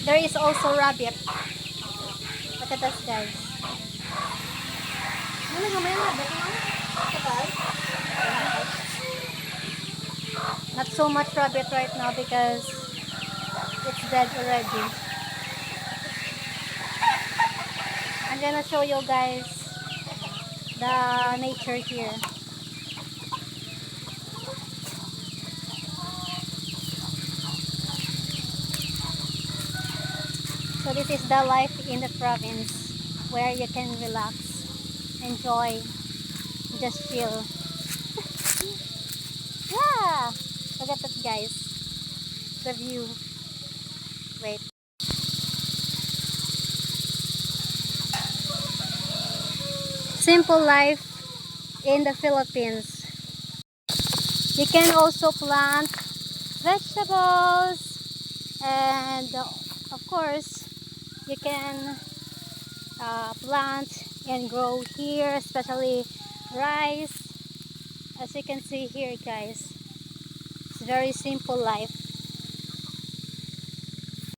There is also rabbit. Look at this, guys. Ano nga may rabbit, no? Not so much rabbit right now because it's dead already. I'm gonna show you guys the nature here. So this is the life in the province where you can relax, enjoy, just chill. Yeah! Look at that, guys. The view. Wait. Simple life in the Philippines. You can also plant vegetables and of course you can plant and grow here, especially rice. As you can see here, guys, it's very simple life.